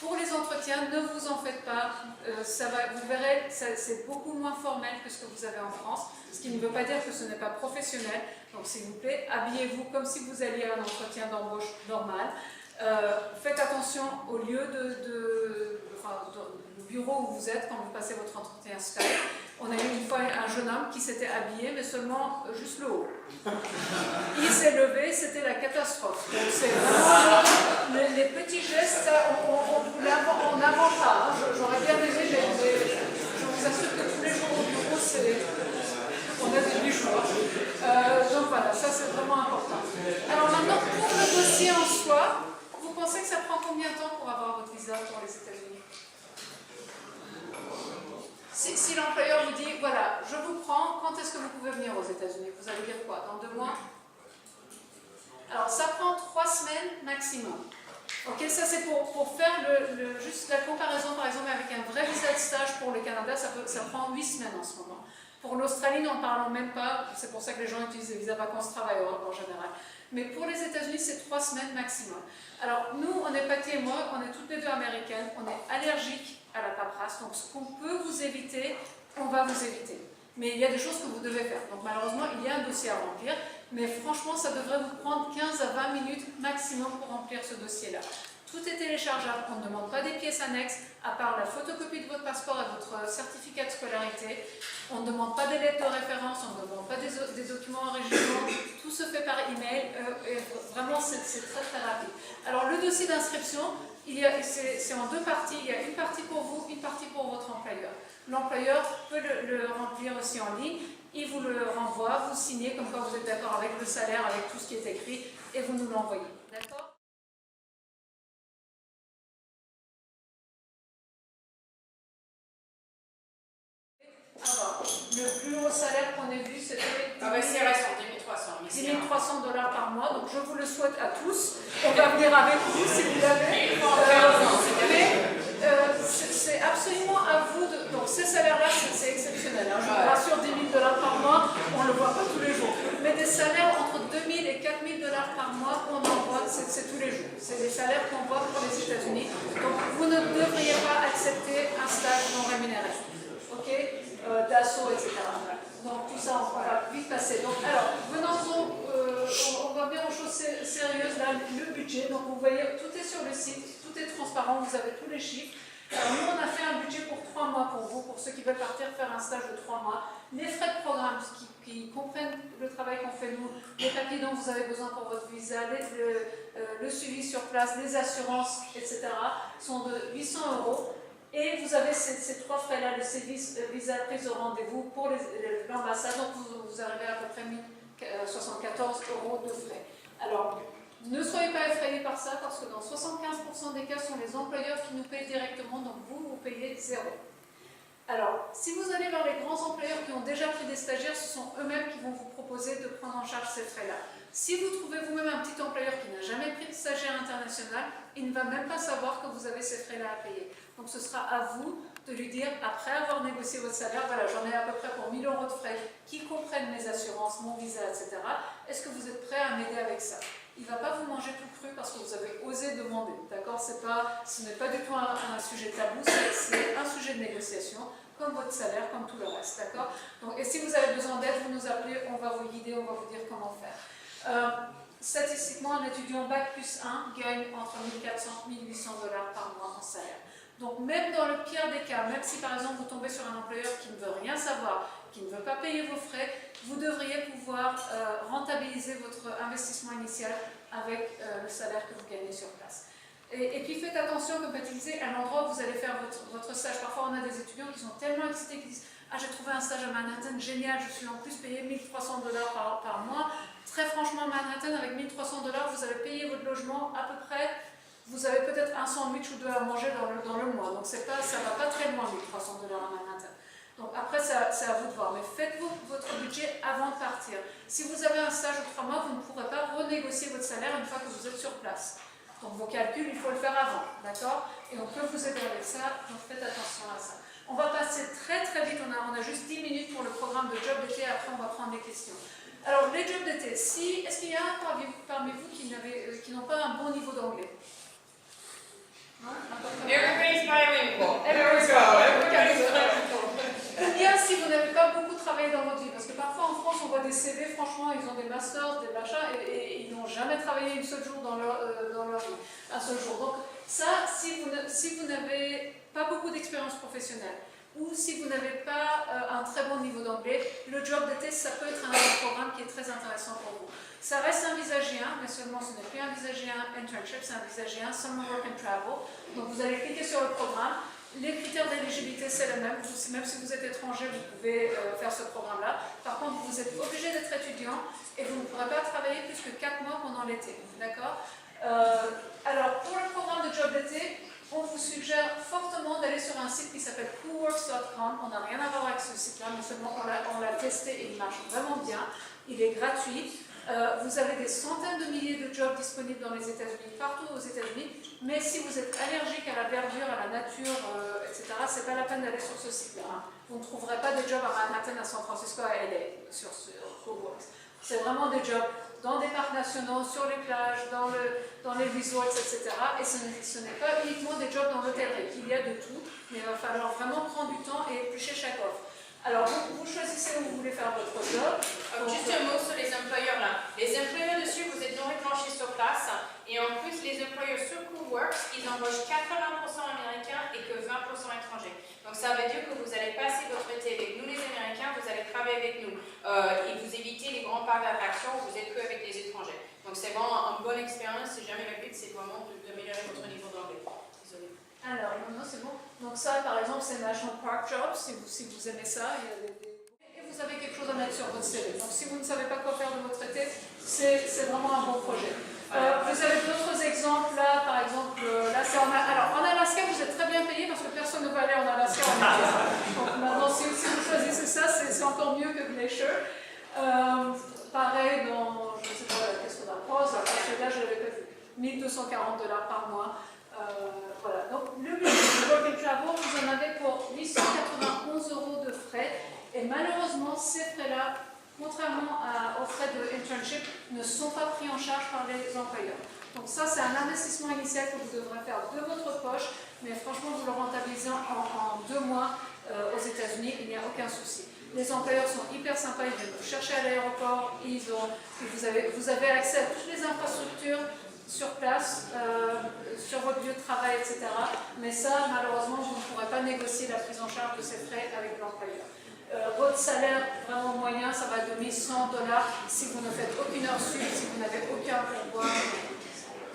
Pour les entretiens, ne vous en faites pas, vous verrez, c'est beaucoup moins formel que ce que vous avez en France, ce qui ne veut pas dire que ce n'est pas professionnel. Donc s'il vous plaît, habillez-vous comme si vous alliez à un entretien d'embauche normal. Faites attention au lieu le bureau où vous êtes quand vous passez votre entretien Skype. On a eu une fois un jeune homme qui s'était habillé, mais seulement juste le haut. Il s'est levé, c'était la catastrophe. Donc c'est vraiment les petits gestes, on n'invente pas. Hein. J'aurais bien aimé, je vous assure que tous les jours au bureau, on a des bijoux. Donc voilà, ça c'est vraiment important. Alors maintenant, pour le dossier en soi, vous pensez que ça prend combien de temps pour avoir votre visa pour les États-Unis? Si l'employeur vous dit, voilà, je vous prends, quand est-ce que vous pouvez venir aux États-Unis? Vous allez dire quoi? Dans 2 mois? Alors, ça prend 3 semaines maximum. Ok, ça c'est pour faire juste la comparaison, par exemple, avec un vrai visa de stage pour le Canada, ça prend 8 semaines en ce moment. Pour l'Australie, n'en parlons même pas, c'est pour ça que les gens utilisent les visas vacances-travail en général. Mais pour les États-Unis, c'est 3 semaines maximum. Alors, nous, on est Patty et moi, on est toutes les deux américaines, on est allergiques à la paperasse, donc ce qu'on peut vous éviter, on va vous éviter. Mais il y a des choses que vous devez faire. Donc malheureusement, il y a un dossier à remplir, mais franchement, ça devrait vous prendre 15 à 20 minutes maximum pour remplir ce dossier-là. Tout est téléchargeable, on ne demande pas des pièces annexes, à part la photocopie de votre passeport et votre certificat de scolarité. On ne demande pas des lettres de référence, on ne demande pas des documents originaux, tout se fait par email, et vraiment c'est très très rapide. Alors le dossier d'inscription, c'est en 2 parties, il y a une partie pour vous, une partie pour votre employeur. L'employeur peut le remplir aussi en ligne, il vous le renvoie, vous signez comme quoi vous êtes d'accord avec le salaire, avec tout ce qui est écrit, et vous nous l'envoyez. D'accord ? Alors, le plus haut salaire qu'on ait vu, c'était 10 300 $ par mois, donc je vous le souhaite à tous. On va venir avec vous si vous l'avez. C'est absolument à vous de... Donc ces salaires-là, c'est exceptionnel. Hein. Je vous rassure, 10 000 $ par mois, on ne le voit pas tous les jours. Mais des salaires entre 2 000 et 4 000 $ par mois, on en voit, c'est tous les jours. C'est des salaires qu'on voit pour les États-Unis. Donc vous ne devriez pas accepter un stage non rémunéré. Ok, d'assaut, etc. Donc tout ça, on va vite passer. Donc, alors, on va bien aux choses sérieuses, là, le budget. Donc vous voyez, tout est sur le site, tout est transparent, vous avez tous les chiffres. Alors nous, on a fait un budget pour 3 mois pour vous, pour ceux qui veulent partir faire un stage de 3 mois. Les frais de programme, qui comprennent le travail qu'on fait nous, les papiers dont vous avez besoin pour votre visa, le suivi sur place, les assurances, etc., sont de 800 €. Et vous avez ces 3 frais-là, le visa prise au rendez-vous pour l'ambassade. Donc vous vous arrivez à peu près 1074 € de frais. Alors, ne soyez pas effrayés par ça, parce que dans 75% des cas, ce sont les employeurs qui nous payent directement, donc vous payez 0. Alors, si vous allez vers les grands employeurs qui ont déjà pris des stagiaires, ce sont eux-mêmes qui vont vous proposer de prendre en charge ces frais-là. Si vous trouvez vous-même un petit employeur qui n'a jamais pris de stagiaire international, il ne va même pas savoir que vous avez ces frais-là à payer. Donc ce sera à vous de lui dire, après avoir négocié votre salaire, voilà, j'en ai à peu près pour 1000 € de frais qui comprennent mes assurances, mon visa, etc. Est-ce que vous êtes prêt à m'aider avec ça? Il ne va pas vous manger tout cru parce que vous avez osé demander, d'accord? Ce n'est pas du tout un sujet tabou, c'est un sujet de négociation, comme votre salaire, comme tout le reste, d'accord? Et si vous avez besoin d'aide, vous nous appelez, on va vous guider, on va vous dire comment faire. Statistiquement, un étudiant Bac plus 1 gagne entre 1400 et 1800 $ par mois en salaire. Donc même dans le pire des cas, même si par exemple vous tombez sur un employeur qui ne veut rien savoir, qui ne veut pas payer vos frais, vous devriez pouvoir rentabiliser votre investissement initial avec le salaire que vous gagnez sur place. Et puis faites attention, comme Patrick disait, à l'endroit où vous allez faire votre stage. Parfois on a des étudiants qui sont tellement excités qu'ils disent « Ah, j'ai trouvé un stage à Manhattan, génial, je suis en plus payé 1300 $ par mois. » Très franchement, Manhattan, avec 1300 $, vous allez payer votre logement à peu près. Vous avez peut-être un sandwich ou deux à manger dans le mois. Donc ça ne va pas très loin, 1300 $ à Manhattan. Donc après, c'est à vous de voir. Mais faites-vous votre budget avant de partir. Si vous avez un stage de 3 mois, vous ne pourrez pas renégocier votre salaire une fois que vous êtes sur place. Donc vos calculs, il faut le faire avant. D'accord? Et on peut vous aider avec ça. Donc faites attention à ça. On va passer très très vite. On a juste 10 minutes pour le programme de job d'été. Après, on va prendre des questions. Alors, les jobs d'été. Est-ce qu'il y a parmi vous qui n'ont pas un bon niveau d'anglais? Everybody's bilingual. Everybody's bilingual. Ou bien si vous n'avez pas beaucoup travaillé dans votre vie, parce que parfois en France on voit des CV, franchement ils ont des masters, des machins, et ils n'ont jamais travaillé un seul jour dans leur vie, un seul jour. Donc ça, si vous n'avez pas beaucoup d'expérience professionnelle, ou si vous n'avez pas un très bon niveau d'anglais, le job d'été, ça peut être un programme qui est très intéressant pour vous. Ça reste un visa J1, mais seulement ce n'est plus un visa J1 internship, c'est un visa J1 Summer Work and Travel. Donc vous allez cliquer sur le programme. Les critères d'éligibilité, c'est le même. Même si vous êtes étranger, vous pouvez faire ce programme-là. Par contre, vous êtes obligé d'être étudiant et vous ne pourrez pas travailler plus que 4 mois pendant l'été. D'accord? Alors, pour le programme de job d'été, on vous suggère fortement d'aller sur un site qui s'appelle coolworks.com. On n'a rien à voir avec ce site-là, mais seulement on l'a testé et il marche vraiment bien. Il est gratuit. Vous avez des centaines de milliers de jobs disponibles dans les États-Unis, partout aux États-Unis, mais si vous êtes allergique à la verdure, à la nature, etc., c'est pas la peine d'aller sur ce site-là. Vous ne trouverez pas des jobs à Manhattan, à San Francisco, à LA, sur Coolworks. C'est vraiment des jobs dans des parcs nationaux, sur les plages, dans les resorts, etc. Et ce n'est pas uniquement des jobs dans l'hôtellerie. Il y a de tout, mais il va falloir vraiment prendre du temps et éplucher chaque offre. Alors, vous choisissez où vous voulez faire votre job. Juste un mot sur les employeurs là. Les employeurs dessus, vous êtes non réfléchis sur place. Et en plus, les employeurs sur Coolworks, ils embauchent 80% américains et que 20% étrangers. Donc ça veut dire que vous allez passer votre été avec nous les Américains, vous allez travailler avec nous. Et vous évitez les grands parcs d'attraction où vous êtes que avec les étrangers. Donc c'est vraiment une bonne expérience. Si jamais le but, c'est vraiment d'améliorer votre niveau d'anglais. Désolée. Alors, non, c'est bon. Donc ça, par exemple, c'est National Park Jobs, si vous aimez ça. Et vous avez quelque chose à mettre sur votre CV. Donc si vous ne savez pas quoi faire de votre été, c'est vraiment un bon projet. Vous avez d'autres exemples là, par exemple, là c'est alors en Alaska, vous êtes très bien payé parce que personne ne veut aller en Alaska en été. Donc maintenant, si vous choisissez ça, c'est encore mieux que Glacier. Pareil dans, je ne sais pas, qu'est-ce qu'on a, Pause, parce que là je l'avais pas vu, 1240 $ par mois. Voilà. Donc le budget de Work and Travel, vous en avez pour 891 € de frais. Et malheureusement, ces frais-là, contrairement aux frais de internship, ne sont pas pris en charge par les employeurs. Donc ça, c'est un investissement initial que vous devrez faire de votre poche, mais franchement, vous le rentabilisez en 2 mois aux États-Unis, il n'y a aucun souci. Les employeurs sont hyper sympas, ils viennent vous chercher à l'aéroport, vous avez accès à toutes les infrastructures sur place, sur votre lieu de travail, etc. Mais ça, malheureusement, vous ne pourrez pas négocier la prise en charge de ces frais avec l'employeur. Votre salaire vraiment moyen, ça va être de 1100 $ si vous ne faites aucune heure sup, si vous n'avez aucun pourboire.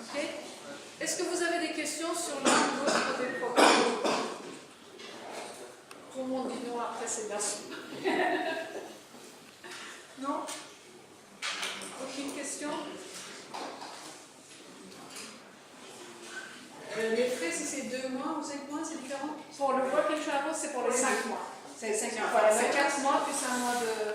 Okay. Est-ce que vous avez des questions sur l'un ou l'autre des programmes? Tout le monde dit non, après c'est de la soupe. mois ou 5 mois, c'est différent? Pour le Work and Travel, c'est pour les 5 mois. C'est 5 mois. Voilà, c'est 4 mois plus un mois de